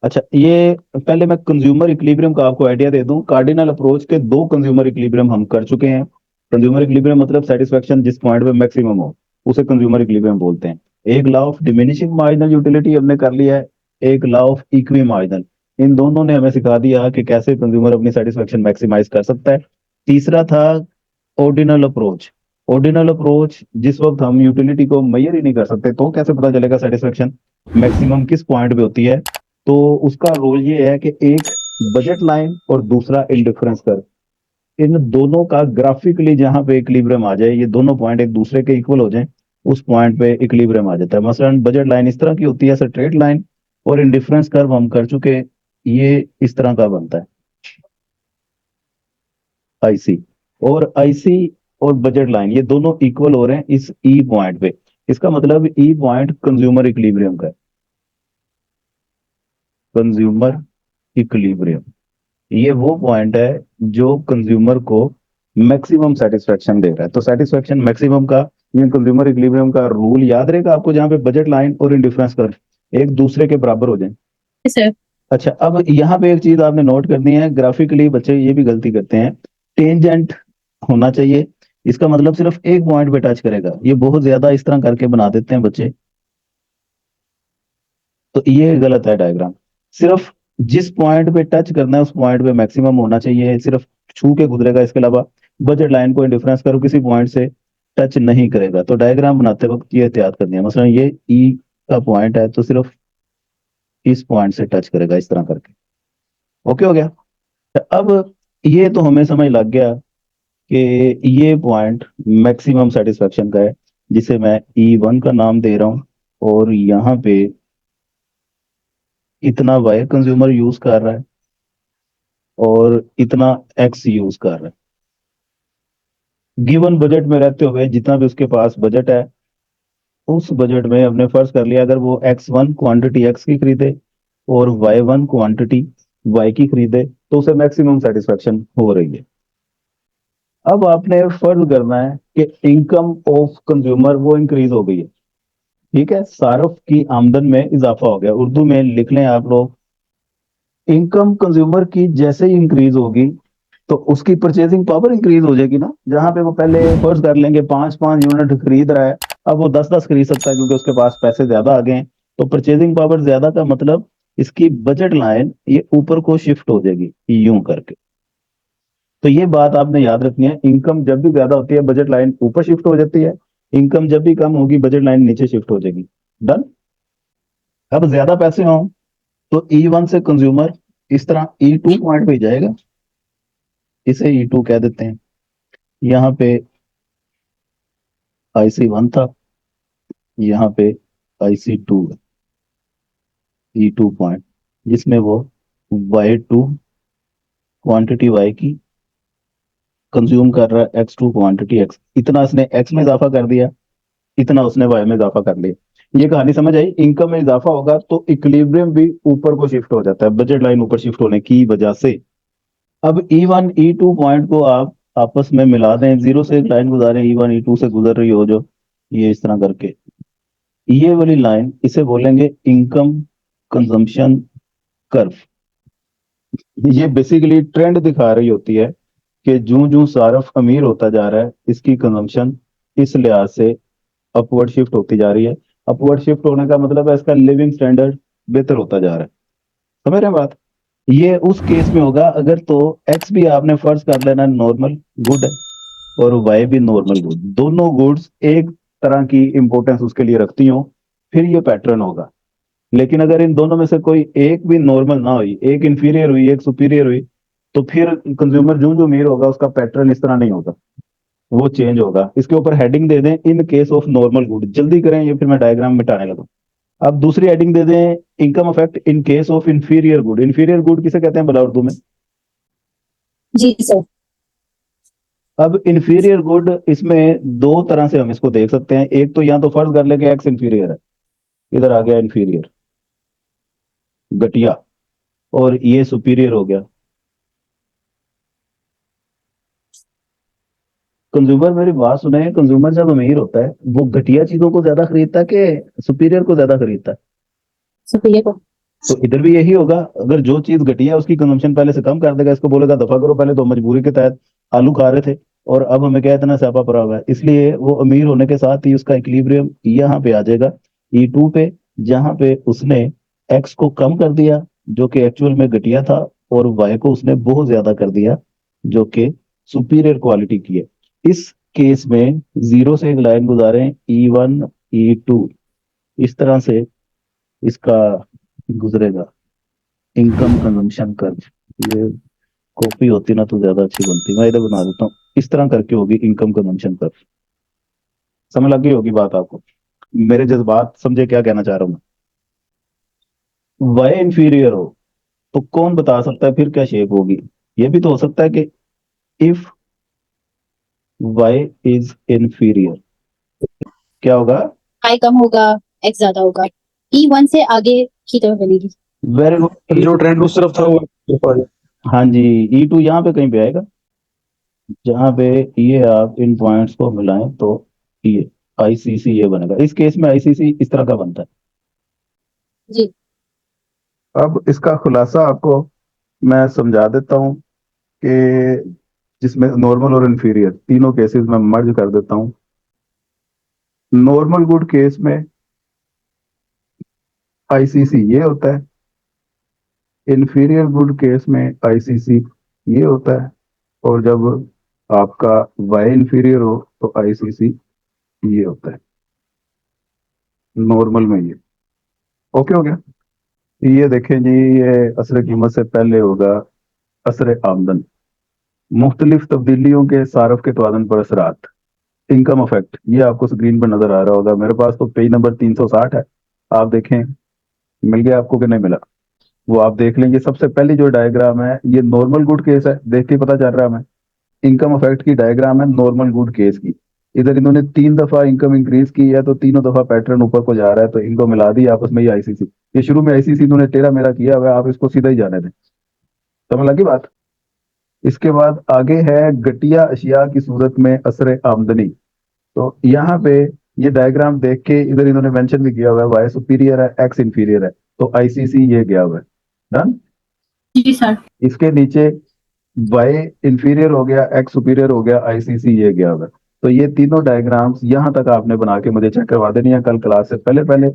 अच्छा, ये पहले मैं कंज्यूमर इक्विलिब्रियम का आपको आइडिया दे दूं। कार्डिनल अप्रोच के दो कंज्यूमर इक्विलिब्रियम हम कर चुके हैं। कंज्यूमर इक्विलिब्रियम मतलब सेटिस्फेक्शन जिस पॉइंट पे मैक्सिमम हो, उसे कंज्यूमर इक्विलिब्रियम बोलते हैं। एक law of diminishing marginal utility हमने कर लिया है, एक लॉ ऑफ इक्वी मार्जिनल। इन दोनों ने हमें सिखा दिया कि कैसे कंज्यूमर अपनी सेटिस्फेक्शन मैक्सिमाइज कर सकता है। तीसरा था ऑर्डिनल अप्रोच। ऑर्डिनल अप्रोच, जिस वक्त हम यूटिलिटी को मेजर ही नहीं कर सकते तो कैसे पता चलेगा सेटिस्फेक्शन मैक्सिमम किस पॉइंट पे होती है। तो उसका रोल ये है कि एक बजट लाइन और दूसरा इंडिफरेंस कर्व, इन दोनों का ग्राफिकली जहां पे इक्विलिब्रियम आ जाए, ये दोनों पॉइंट एक दूसरे के इक्वल हो जाए, उस पॉइंट पे इक्विलिब्रियम आ जाता है। मसलन बजट लाइन इस तरह की होती है, स्ट्रेट लाइन, और इंडिफरेंस कर्व हम कर चुके, ये इस तरह का बनता है, आईसी। और आईसी और बजट लाइन ये दोनों इक्वल हो रहे हैं इस ई पॉइंट पे। इसका मतलब ई पॉइंट कंज्यूमर इक्विलिब्रियम का है। कंज्यूमर इक्विलिब्रियम ये वो पॉइंट है जो कंज्यूमर को मैक्सिमम सेटिस्फेक्शन दे रहा है। तो सेटिस्फेक्शन मैक्सिमम का, ये कंज्यूमर इक्विलिब्रियम का रूल याद रहेगा आपको, जहां पे बजट लाइन और इंडिफरेंस कर्व एक दूसरे के बराबर हो जाए। सर। अच्छा, अब यहाँ पे एक चीज आपने नोट करनी है, ग्राफिकली बच्चे ये भी गलती करते हैं, टेंजेंट होना चाहिए। इसका मतलब सिर्फ एक पॉइंट पे टच करेगा, ये बहुत ज्यादा इस तरह करके बना देते हैं बच्चे, तो ये गलत है डायग्राम। सिर्फ जिस पॉइंट पे टच करना है उस पॉइंट पे मैक्सिमम होना चाहिए, सिर्फ छू के गुजरेगा, इसके अलावा बजट लाइन को इंडिफरेंस करो किसी पॉइंट से टच नहीं करेगा। तो डायग्राम बनाते वक्त ये एहतियात करनी है। मसलन ये ई का पॉइंट है तो सिर्फ इस पॉइंट से टच करेगा इस तरह करके। ओके हो गया। अब ये तो हमें समझ लग गया कि ये पॉइंट मैक्सिमम सेटिस्फेक्शन का है, जिसे मैं E1 का नाम दे रहा हूँ। और यहाँ पे इतना वाई कंज्यूमर यूज कर रहा है और इतना एक्स यूज कर रहा है। गिवन बजट में रहते हुए जितना भी उसके पास बजट है, उस बजट में हमने फर्ज कर लिया अगर वो X1 क्वांटिटी एक्स की खरीदे और Y1 क्वांटिटी वाई की खरीदे तो उसे मैक्सिमम सेटिस्फेक्शन हो रही है। अब आपने फर्ज करना है कि इनकम ऑफ कंज्यूमर वो इंक्रीज हो गई है। ठीक है, सार्फ की आमदन में इजाफा हो गया। उर्दू में लिख लें आप लोग, इनकम कंज्यूमर की जैसे ही इंक्रीज होगी तो उसकी परचेजिंग पावर इंक्रीज हो जाएगी ना। जहां पे वो पहले फर्ज कर लेंगे 5-5 यूनिट खरीद रहा है, अब वो 10-10 खरीद सकता है क्योंकि उसके पास पैसे ज्यादा आ गए हैं। तो परचेजिंग पावर ज्यादा का मतलब इसकी बजट लाइन ये ऊपर को शिफ्ट हो जाएगी यूं करके। तो ये बात आपने याद रखनी है, इनकम जब भी ज्यादा होती है बजट लाइन ऊपर शिफ्ट हो जाती है, इनकम जब भी कम होगी बजट लाइन नीचे शिफ्ट हो जाएगी। डन। अब ज्यादा पैसे हों तो E1 से कंज्यूमर इस तरह E2 पॉइंट पे जाएगा, इसे E2 कह देते हैं। यहाँ पे IC1 था, यहाँ पे IC2 है, E2 पॉइंट, जिसमें वो Y2 क्वांटिटी Y की कंज्यूम कर रहा है, X2 क्वांटिटी X, इतना इसने X में इजाफा कर दिया, इतना उसने Y में इजाफा कर लिया। ये कहानी समझ आई। इनकम में इजाफा होगा तो इक्विलिब्रियम भी ऊपर को शिफ्ट हो जाता है, बजट लाइन ऊपर शिफ्ट होने की वजह से। अब E1 E2 पॉइंट को आप आपस में मिला दें, जीरो से एक लाइन गुजारें, E1 E2 से गुजर रही हो जो, ये इस तरह करके, ये वाली लाइन इसे बोलेंगे इनकम कंजम्पशन कर्व। ये बेसिकली ट्रेंड दिखा रही होती है कि जूं जूं सारफ अमीर होता जा रहा है इसकी कंजम्पशन इस लिहाज से अपवर्ड शिफ्ट होती जा रही है। अपवर्ड शिफ्ट होने का मतलब है इसका लिविंग स्टैंडर्ड बेहतर होता जा रहा है। समझ रहे हैं बात? ये उस केस में होगा अगर तो एक्स भी आपने फर्ज कर लेना नॉर्मल गुड है और वाई भी नॉर्मल गुड, दोनों गुड्स एक तरह की इंपॉर्टेंस उसके लिए रखती हो, फिर ये पैटर्न होगा। लेकिन अगर इन दोनों में से कोई एक भी नॉर्मल ना हुई, एक इंफीरियर हुई एक सुपीरियर हुई, तो फिर कंज्यूमर जो जो अमीर होगा उसका पैटर्न इस तरह नहीं होगा, वो चेंज होगा। इसके ऊपर हेडिंग दे दें in case of normal good, जल्दी करें ये फिर मैं डायग्राम मिटाने लगा। अब दूसरी हेडिंग दे दें income effect in case of inferior good. Inferior good किसे कहते हैं भला उर्दू में? जी सर। अब इंफीरियर गुड इसमें दो तरह से हम इसको देख सकते हैं। एक तो या तो फर्ज कर ले कि एक्स इंफीरियर है, इधर आ गया इंफीरियर, घटिया, और ये सुपीरियर हो गया। कंज्यूमर मेरी बात सुने, कंज्यूमर जब अमीर होता है वो घटिया चीजों को ज्यादा खरीदता है कि सुपीरियर को ज्यादा खरीदता है? शुक्रिया को। तो इधर भी यही होगा, अगर जो चीज घटी है उसकी कंजम्पशन पहले से कम कर देगा, इसको बोलेगा दफा करो, पहले तो मजबूरी के तहत आलू खा रहे थे और अब हमें क्या इतना स्यापा पड़ा हुआ है, इसलिए वो अमीर होने के साथ ही उसका इक्विलिब्रियम यहाँ पे आ जाएगा E2 पे, जहाँ पे उसने एक्स को कम कर दिया जो कि एक्चुअल में घटिया था, और वाई को उसने बहुत ज्यादा कर दिया जो कि सुपीरियर क्वालिटी की है। इस केस में जीरो से एक लाइन गुजारें, E1 E2, इस तरह से इसका गुजरेगा इनकम कंजम्पशन कर्व। ये कॉपी होती ना तो ज्यादा अच्छी बनती, मैं इधर बना देता हूँ, इस तरह करके होगी इनकम कंजम्पशन कर्व। समझ लग गई होगी बात आपको, मेरे जज्बात समझे क्या कहना चाह रहा हूँ मैं। वाई इंफीरियर हो तो कौन बता सकता है फिर क्या शेप होगी। ये भी तो हो सकता है कि इफ वाई इज इंफीरियर क्या होगा। आई कम होगा, एक्स ज्यादा होगा, E1 से आगे की तरफ बनेगी। Very good. जो ट्रेंड उस तरफ था वो तरफ आ गया। हाँ जी, E2 यहाँ पे कहीं पे आएगा, जहाँ पे ये आप इन पॉइंट्स को मिलाएं तो ये आईसीसी ये बनेगा, इस केस में आईसीसी इस तरह का बनता है। जी। अब इसका खुलासा आपको मैं समझा देता हूँ कि जिसमें नॉर्मल और इन्फीरियर तीनों केसेस में मर्ज कर देता हूँ। नॉर्मल गुड केस में आईसीसी ये होता है, इन्फीरियर गुड केस में आईसीसी ये होता है, और जब आपका वाई इन्फीरियर हो तो आईसीसी ये होता है नॉर्मल में। ये ओके हो गया। ये देखें जी, ये असर कीमत से पहले होगा असर आमदन, मुख्तलिफ तब्दीलियों के सारफ के तवाज़ुन पर असरात, इनकम इफेक्ट, ये आपको स्क्रीन पर नजर आ रहा होगा। मेरे पास तो पेज नंबर 360 है, आप देखें मिल गया आपको कि नहीं मिला, वो आप देख लेंगे। सबसे पहली जो डायग्राम है ये नॉर्मल गुड केस है, देख के पता चल रहा है हमें, इनकम इफेक्ट की डायग्राम है नॉर्मल गुड केस की। इधर इन्होंने 3 दफा इनकम इंक्रीज की है तो तीनों दफा पैटर्न ऊपर को जा रहा है, तो इनको मिला दी आपस में ये आईसीसी। ये शुरू में आईसीसी इन्होंने टेढ़ा मेरा किया हुआ है, आप इसको सीधा ही जाने दें। समझ लगी बात। इसके बाद आगे है घटिया अशिया की सूरत में असर आमदनी। तो यहाँ पे ये डायग्राम देख के इधर इन्होंने मेंशन भी किया हुआ है वाई सुपीरियर है एक्स इंफीरियर है, तो आईसीसी ये गया हुआ है। डन। जी सर। इसके नीचे वाई इंफीरियर हो गया, एक्स सुपीरियर हो गया, आईसीसी ये गया हुआ है। तो ये तीनों डायग्राम्स यहाँ तक आपने बना के मुझे चेक करवा देनी है कल क्लास से पहले पहले।